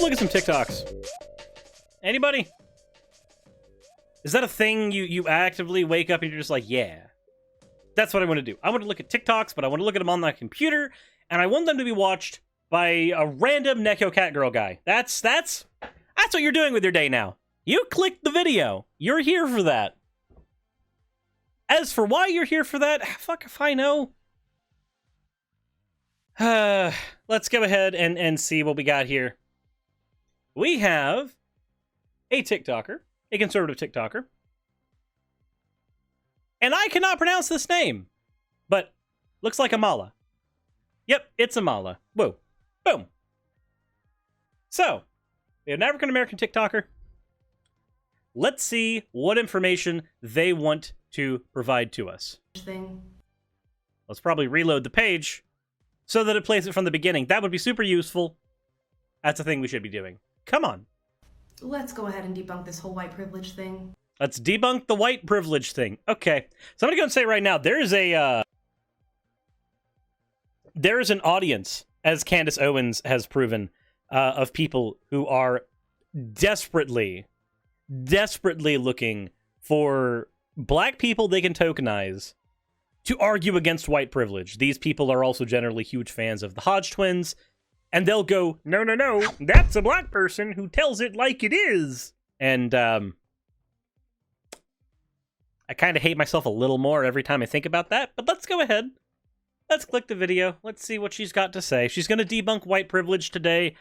Look at some TikToks. Anybody? Is that a thing you actively wake up and you're just like, yeah, that's what I want to do. I want to look at TikToks, but I want to look at them on my computer, and I want them to be watched by a random Neko Cat Girl guy. That's what you're doing with your day now. You clicked the video. You're here for that. As for why you're here for that, fuck if I know. Let's go ahead and see what we got here. We have a TikToker, a conservative TikToker. And I cannot pronounce this name, but looks like Amala. Yep, it's Amala. Whoa. Boom. So, we have an African-American TikToker. Let's see what information they want to provide to us. Let's probably reload the page so that it plays it from the beginning. That would be super useful. That's a thing we should be doing. Come on. Let's go ahead and debunk this whole white privilege thing. Let's debunk the white privilege thing. Okay. So I'm going to go and say right now, there is an audience, as Candace Owens has proven, of people who are desperately looking for black people they can tokenize to argue against white privilege. These people are also generally huge fans of the Hodge twins, and they'll go, no, that's a black person who tells it like it is. And I kind of hate myself a little more every time I think about that, but let's go ahead. Let's click the video. Let's see what she's got to say. She's going to debunk white privilege today.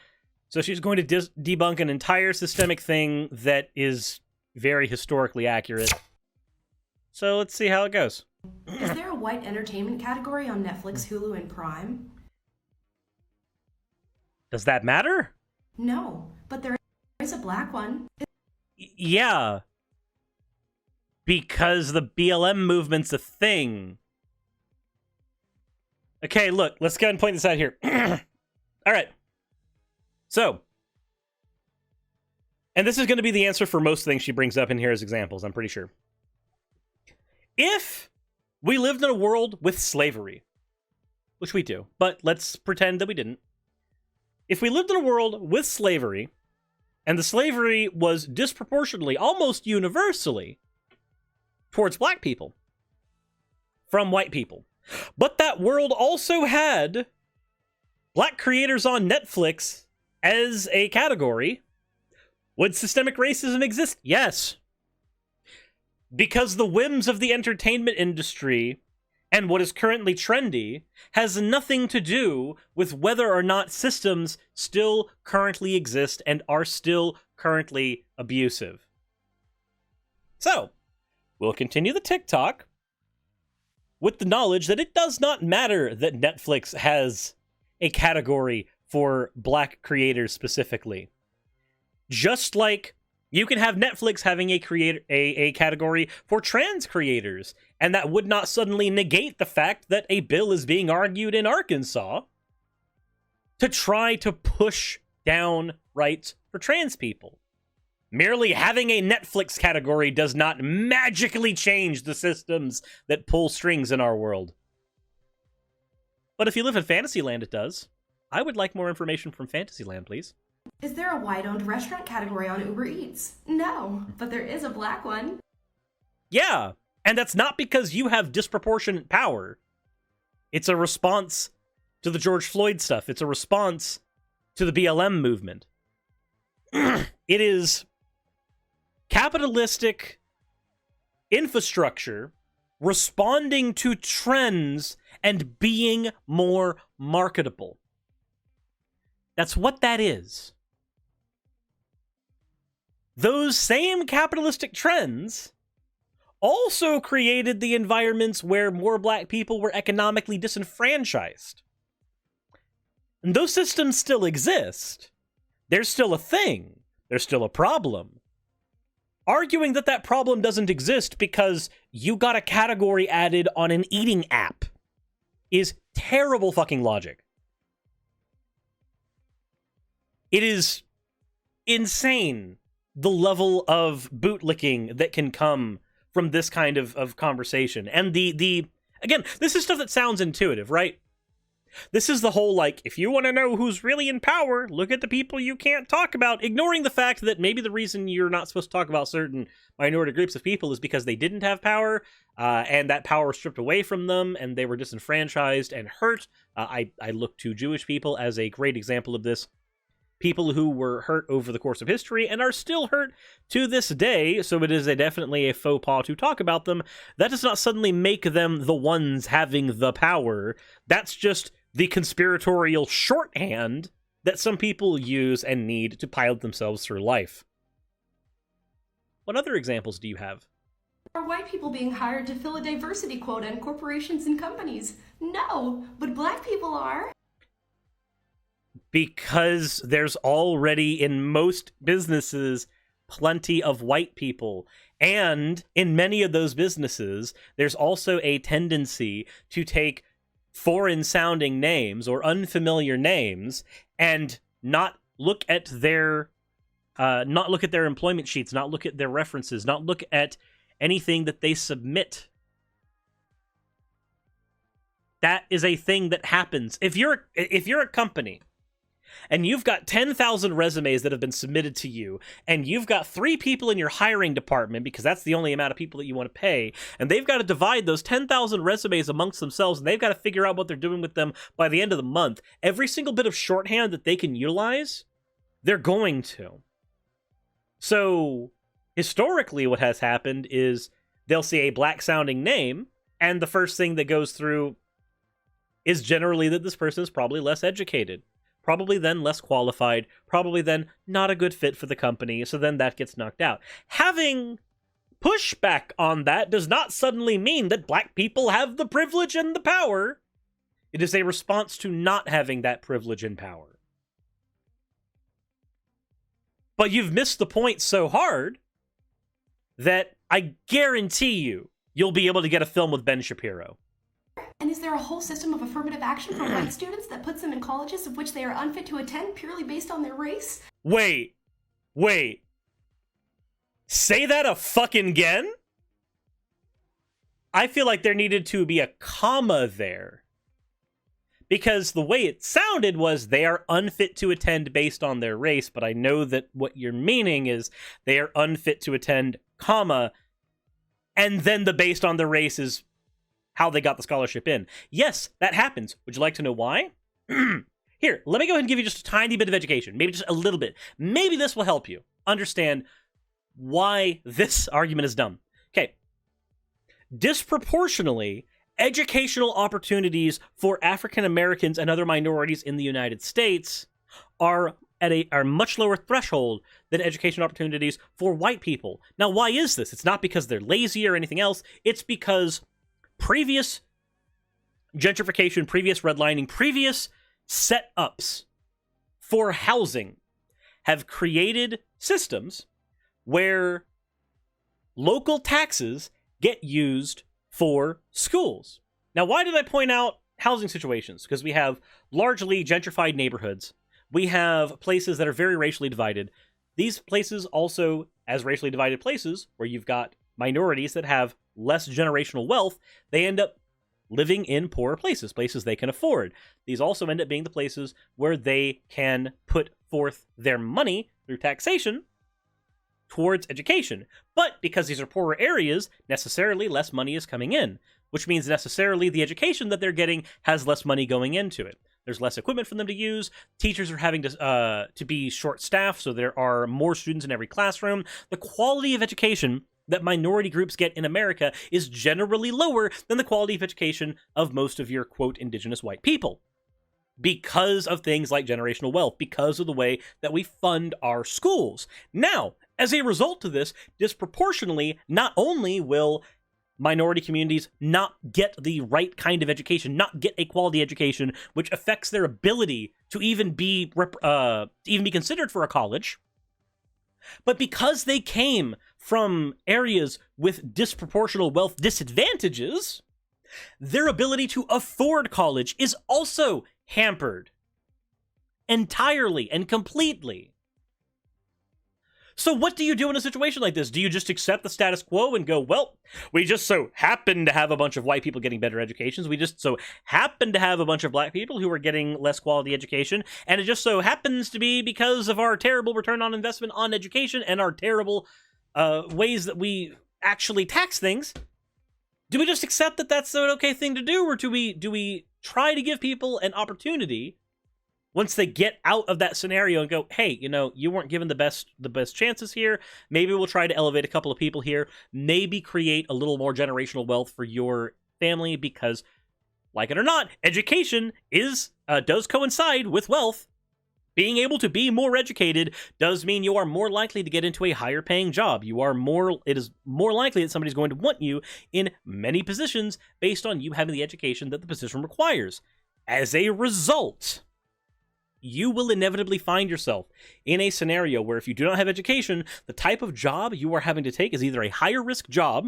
So she's going to debunk an entire systemic thing that is very historically accurate. So let's see how it goes. Is there a white entertainment category on Netflix, Hulu, and Prime? Does that matter? No, but there is a black one. Yeah. Because the BLM movement's a thing. Okay, look, let's go ahead and point this out here. All right. So, and this is going to be the answer for most things she brings up in here as examples, I'm pretty sure. If we lived in a world with slavery, which we do, but let's pretend that we didn't. If we lived in a world with slavery, and the slavery was disproportionately, almost universally, towards black people, from white people, but that world also had black creators on Netflix as a category, would systemic racism exist? Yes. Because the whims of the entertainment industry and what is currently trendy has nothing to do with whether or not systems still currently exist and are still currently abusive. So, we'll continue the TikTok with the knowledge that it does not matter that Netflix has a category for black creators specifically. Just like you can have Netflix having a category for trans creators, and that would not suddenly negate the fact that a bill is being argued in Arkansas to try to push down rights for trans people. Merely having a Netflix category does not magically change the systems that pull strings in our world. But if you live in Fantasyland, it does. I would like more information from Fantasyland, please. Is there a white-owned restaurant category on Uber Eats? No, but there is a black one. Yeah, and that's not because you have disproportionate power. It's a response to the George Floyd stuff. It's a response to the BLM movement. It is capitalistic infrastructure responding to trends and being more marketable. That's what that is. Those same capitalistic trends also created the environments where more black people were economically disenfranchised. And those systems still exist. They're still a thing. They're still a problem. Arguing that that problem doesn't exist because you got a category added on an eating app is terrible fucking logic. It is insane, the level of bootlicking that can come from this kind of conversation. And again, this is stuff that sounds intuitive, right? This is the whole, like, if you want to know who's really in power, look at the people you can't talk about, ignoring the fact that maybe the reason you're not supposed to talk about certain minority groups of people is because they didn't have power, and that power was stripped away from them, and they were disenfranchised and hurt. I look to Jewish people as a great example of this. People who were hurt over the course of history and are still hurt to this day, so it is definitely a faux pas to talk about them. That does not suddenly make them the ones having the power. That's just the conspiratorial shorthand that some people use and need to pilot themselves through life. What other examples do you have? Are white people being hired to fill a diversity quota in corporations and companies? No, but black people are. Because there's already, in most businesses, plenty of white people. And in many of those businesses, there's also a tendency to take foreign-sounding names or unfamiliar names and not look at their employment sheets, not look at their references, not look at anything that they submit. That is a thing that happens. If you're a company and you've got 10,000 resumes that have been submitted to you, and you've got 3 people in your hiring department, because that's the only amount of people that you want to pay, and they've got to divide those 10,000 resumes amongst themselves, and they've got to figure out what they're doing with them by the end of the month, every single bit of shorthand that they can utilize, they're going to. So, historically what has happened is they'll see a black-sounding name, and the first thing that goes through is generally that this person is probably less educated. Probably then less qualified, probably then not a good fit for the company, so then that gets knocked out. Having pushback on that does not suddenly mean that black people have the privilege and the power. It is a response to not having that privilege and power. But you've missed the point so hard that I guarantee you'll be able to get a film with Ben Shapiro. And is there a whole system of affirmative action for white students that puts them in colleges of which they are unfit to attend purely based on their race? Wait. Say that a fucking again? I feel like there needed to be a comma there. Because the way it sounded was they are unfit to attend based on their race, but I know that what you're meaning is they are unfit to attend, comma, and then the based on their race is how they got the scholarship in. Yes, that happens. Would you like to know why? Here, let me go ahead and give you just a tiny bit of education. Maybe just a little bit. Maybe this will help you understand why this argument is dumb. Okay. Disproportionately, educational opportunities for African Americans and other minorities in the United States are at a much lower threshold than education opportunities for white people. Now, why is this? It's not because they're lazy or anything else. It's because previous gentrification, previous redlining, previous setups for housing have created systems where local taxes get used for schools. Now, why did I point out housing situations? Because we have largely gentrified neighborhoods. We have places that are very racially divided. These places also, as racially divided places, where you've got minorities that have less generational wealth, they end up living in poorer places, places they can afford. These also end up being the places where they can put forth their money through taxation towards education. But because these are poorer areas, necessarily less money is coming in, which means necessarily the education that they're getting has less money going into it. There's less equipment for them to use. Teachers are having to be short-staffed, so there are more students in every classroom. The quality of education that minority groups get in America is generally lower than the quality of education of most of your, quote, indigenous white people. Because of things like generational wealth, because of the way that we fund our schools. Now, as a result of this, disproportionately, not only will minority communities not get the right kind of education, not get a quality education, which affects their ability to even be considered for a college, but because they came from areas with disproportional wealth disadvantages, their ability to afford college is also hampered entirely and completely. So what do you do in a situation like this? Do you just accept the status quo and go, well, we just so happen to have a bunch of white people getting better educations. We just so happen to have a bunch of black people who are getting less quality education. And it just so happens to be because of our terrible return on investment on education and our terrible ways that we actually tax things. Do we just accept that that's an okay thing to do? Or do we try to give people an opportunity once they get out of that scenario and go, hey, you know, you weren't given the best chances here. Maybe we'll try to elevate a couple of people here. Maybe create a little more generational wealth for your family because, like it or not, education does coincide with wealth. Being able to be more educated does mean you are more likely to get into a higher paying job. It is more likely that somebody's going to want you in many positions based on you having the education that the position requires. As a result, you will inevitably find yourself in a scenario where if you do not have education, the type of job you are having to take is either a higher risk job,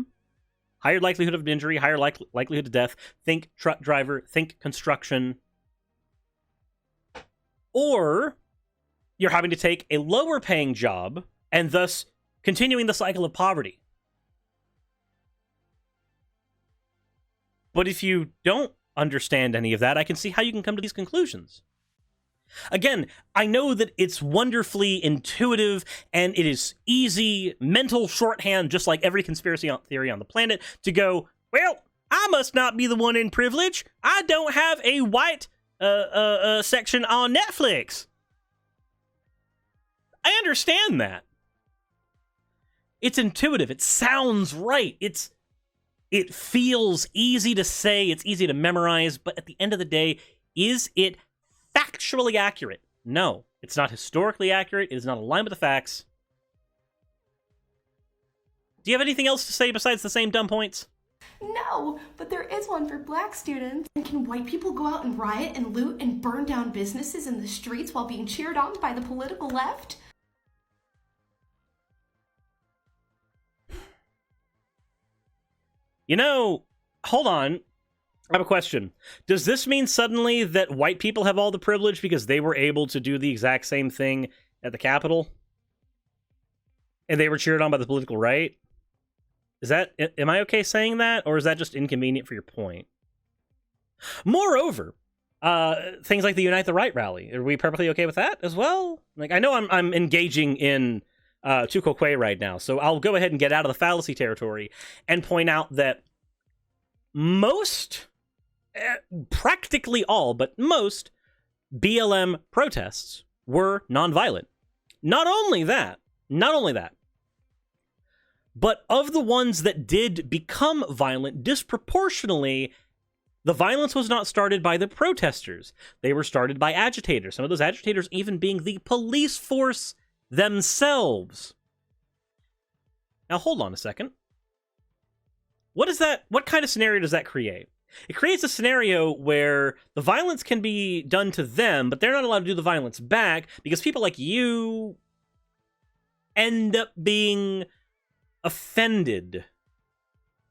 higher likelihood of injury, higher likelihood of death, think truck driver, think construction, or you're having to take a lower paying job and thus continuing the cycle of poverty. But if you don't understand any of that, I can see how you can come to these conclusions. Again, I know that it's wonderfully intuitive and it is easy mental shorthand, just like every conspiracy theory on the planet, to go, well, I must not be the one in privilege. I don't have a white section on Netflix. I understand that. It's intuitive. It sounds right. It feels easy to say. It's easy to memorize. But at the end of the day, is it factually accurate? No, it's not historically accurate. It is not aligned with the facts. Do you have anything else to say besides the same dumb points? No, but there is one for black students. And can white people go out and riot and loot and burn down businesses in the streets while being cheered on by the political left? You know, hold on. I have a question. Does this mean suddenly that white people have all the privilege because they were able to do the exact same thing at the Capitol? And they were cheered on by the political right? Am I okay saying that? Or is that just inconvenient for your point? Moreover, things like the Unite the Right rally, are we perfectly okay with that as well? Like, I know I'm engaging in Tukokwe right now, so I'll go ahead and get out of the fallacy territory and point out that most, practically all, but most BLM protests were nonviolent. Not only that, but of the ones that did become violent, disproportionately, the violence was not started by the protesters. They were started by agitators. Some of those agitators even being the police force themselves. Now, hold on a second. What kind of scenario does that create? It creates a scenario where the violence can be done to them, but they're not allowed to do the violence back because people like you end up being offended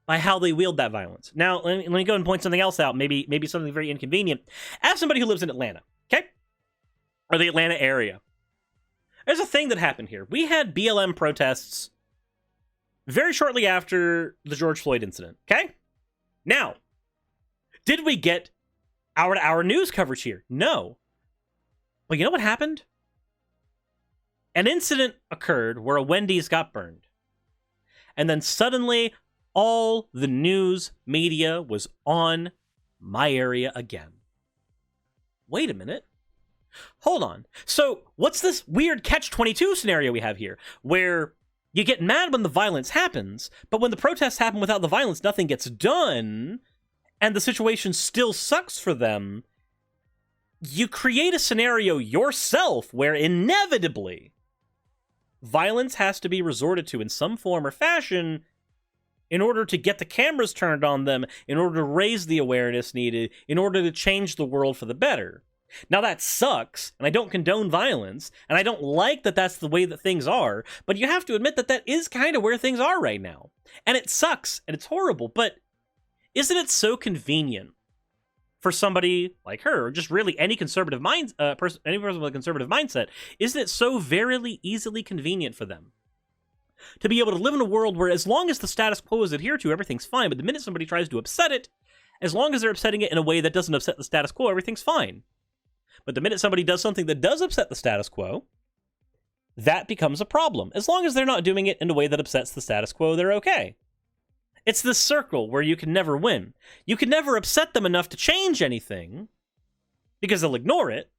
by how they wield that violence. Now, let me go and point something else out, maybe something very inconvenient. As somebody who lives in Atlanta, okay? Or the Atlanta area, there's a thing that happened here. We had BLM protests very shortly after the George Floyd incident, okay? Now, did we get hour-to-hour news coverage here? No. But you know what happened? An incident occurred where a Wendy's got burned. And then suddenly, all the news media was on my area again. Wait a minute. Hold on. So, what's this weird catch-22 scenario we have here, where you get mad when the violence happens, but when the protests happen without the violence, nothing gets done, and the situation still sucks for them? You create a scenario yourself where inevitably violence has to be resorted to in some form or fashion in order to get the cameras turned on them, in order to raise the awareness needed, in order to change the world for the better. Now that sucks, and I don't condone violence, and I don't like that that's the way that things are, but you have to admit that that is kind of where things are right now. And it sucks, and it's horrible, but isn't it so convenient for somebody like her, or just really any any person with a conservative mindset, isn't it so very easily convenient for them to be able to live in a world where as long as the status quo is adhered to, everything's fine. But the minute somebody tries to upset it, as long as they're upsetting it in a way that doesn't upset the status quo, everything's fine. But the minute somebody does something that does upset the status quo, that becomes a problem. As long as they're not doing it in a way that upsets the status quo, they're okay. It's this circle where you can never win. You can never upset them enough to change anything, because they'll ignore it.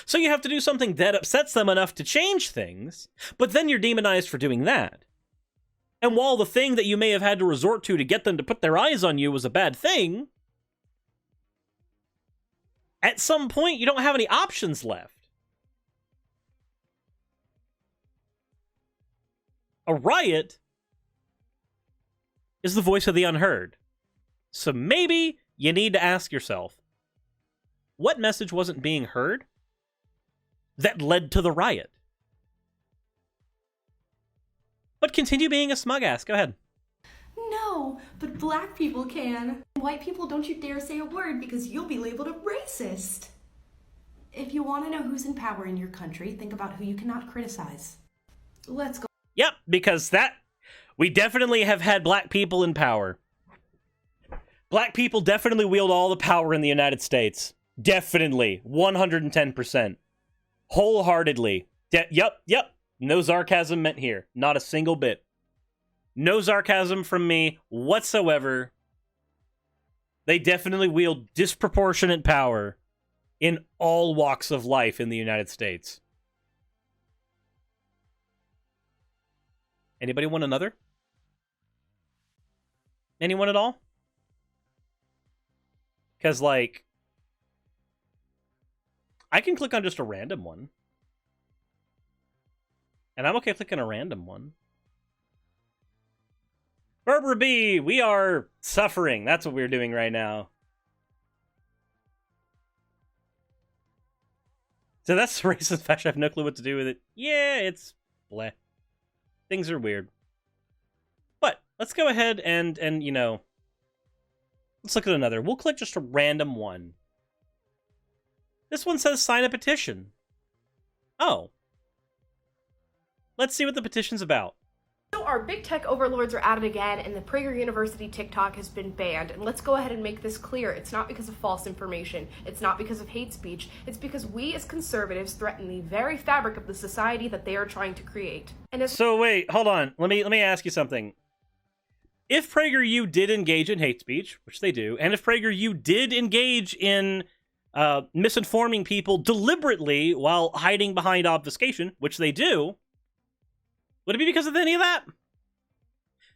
So you have to do something that upsets them enough to change things, but then you're demonized for doing that. And while the thing that you may have had to resort to get them to put their eyes on you was a bad thing, at some point you don't have any options left. A riot is the voice of the unheard. So maybe you need to ask yourself, what message wasn't being heard that led to the riot? But continue being a smug ass. Go ahead. No, but black people can. White people, don't you dare say a word because you'll be labeled a racist. If you want to know who's in power in your country, think about who you cannot criticize. Let's go. Yep, because we definitely have had black people in power. Black people definitely wield all the power in the United States. Definitely. 110%. Wholeheartedly. Yep. No sarcasm meant here. Not a single bit. No sarcasm from me whatsoever. They definitely wield disproportionate power in all walks of life in the United States. Anybody want another? Anyone at all? Because, like, I can click on just a random one. And I'm okay clicking a random one. Barbara B, we are suffering. That's what we're doing right now. So that's racist fashion. I have no clue what to do with it. Yeah, it's bleh. Things are weird. But let's go ahead and you know, let's look at another. We'll click just a random one. This one says sign a petition. Oh. Let's see what the petition's about. So our big tech overlords are at it again, and the Prager University TikTok has been banned. And let's go ahead and make this clear. It's not because of false information. It's not because of hate speech. It's because we as conservatives threaten the very fabric of the society that they are trying to create. And as So wait, hold on. Let me ask you something. If PragerU did engage in hate speech, which they do, and if PragerU did engage in misinforming people deliberately while hiding behind obfuscation, which they do, would it be because of any of that?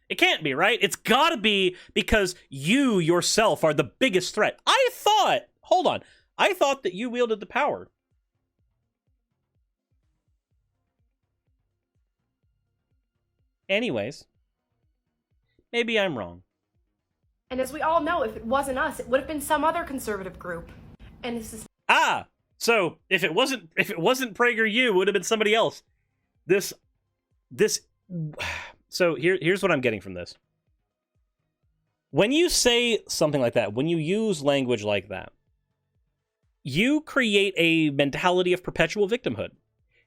It can't be, right? It's gotta be because you yourself are the biggest threat. I thought that you wielded the power. Anyways, maybe I'm wrong. And as we all know, if it wasn't us, it would have been some other conservative group. And this is So if it wasn't PragerU, it would have been somebody else. So here's what I'm getting from this. When you say something like that, when you use language like that, you create a mentality of perpetual victimhood.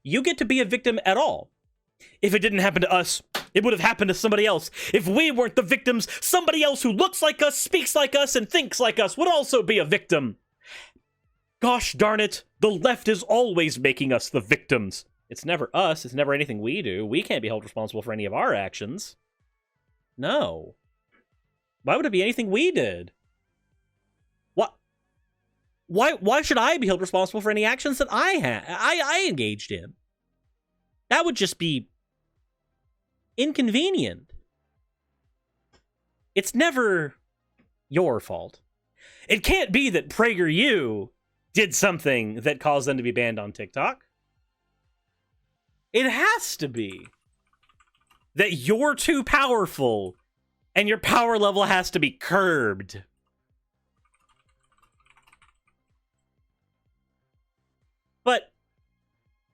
You get to be a victim at all. If it didn't happen to us, it would have happened to somebody else. If we weren't the victims, somebody else who looks like us, speaks like us, and thinks like us would also be a victim. Gosh darn it, the left is always making us the victims. It's never us. It's never anything we do. We can't be held responsible for any of our actions. No. Why would it be anything we did? What? Why should I be held responsible for any actions that I engaged in? That would just be inconvenient. It's never your fault. It can't be that PragerU did something that caused them to be banned on TikTok. It has to be that you're too powerful and your power level has to be curbed. But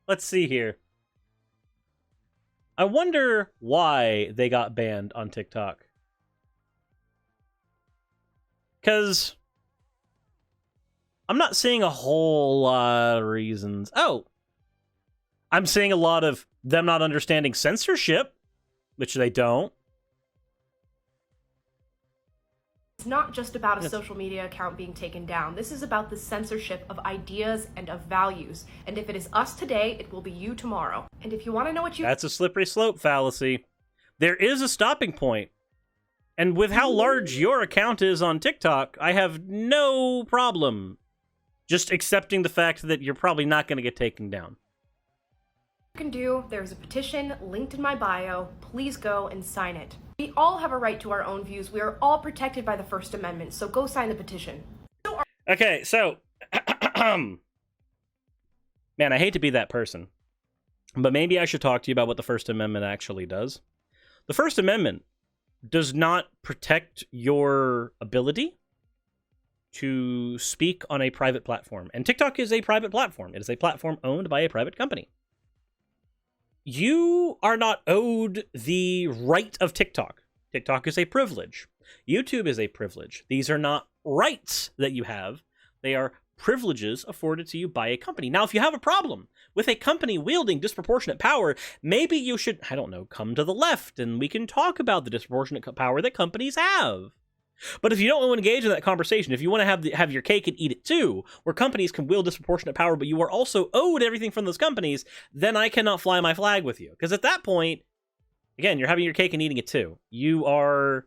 let's see here. I wonder why they got banned on TikTok. Because I'm not seeing a whole lot of reasons. Oh, I'm seeing a lot of them not understanding censorship. which they don't. It's not just about a social media account being taken down. This is about the censorship of ideas and of values. And if it is us today, it will be you tomorrow. And if you want to know what you... That's a slippery slope fallacy. There is a stopping point. And with how large your account is on TikTok, I have no problem just accepting the fact that you're probably not going to get taken down. Can do, there's a petition linked in my bio. Please go and sign it. We all have a right to our own views. We are all protected by the First Amendment, so go sign the petition. Okay, so man, I hate to be that person, but maybe I should talk to you about what the First Amendment actually does. The First Amendment does not protect your ability to speak on a private platform, and TikTok is a private platform. It is a platform owned by a private company. You are not owed the right of TikTok. TikTok is a privilege. YouTube is a privilege. These are not rights that you have. They are privileges afforded to you by a company. Now, if you have a problem with a company wielding disproportionate power, maybe you should, I don't know, come to the left and we can talk about the disproportionate power that companies have. But if you don't want to engage in that conversation, if you want to have your cake and eat it too, where companies can wield disproportionate power, but you are also owed everything from those companies, then I cannot fly my flag with you. Because at that point, again, you're having your cake and eating it too. You are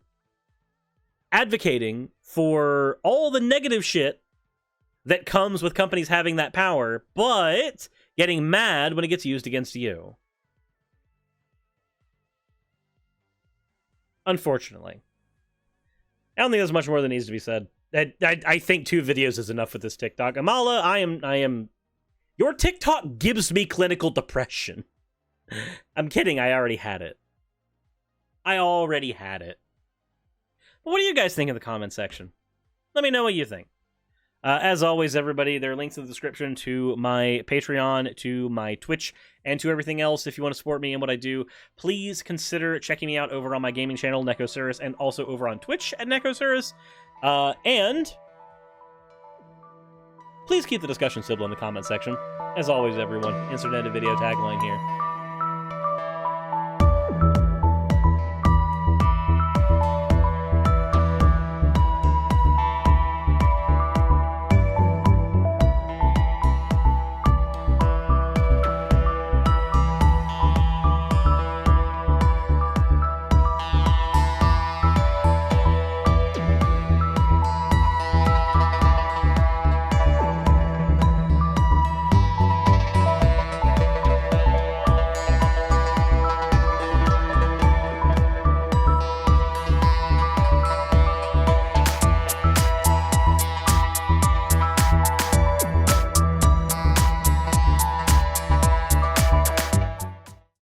advocating for all the negative shit that comes with companies having that power, but getting mad when it gets used against you. Unfortunately. I don't think there's much more that needs to be said. I think 2 videos is enough with this TikTok. Amala, I am... Your TikTok gives me clinical depression. I'm kidding, I already had it. I already had it. But what do you guys think in the comment section? Let me know what you think. As always, everybody, there are links in the description to my Patreon, to my Twitch, and to everything else. If you want to support me and what I do, please consider checking me out over on my gaming channel, Suris, and also over on Twitch at Suris. And please keep the discussion civil in the comment section. As always, everyone, insert edit video tagline here.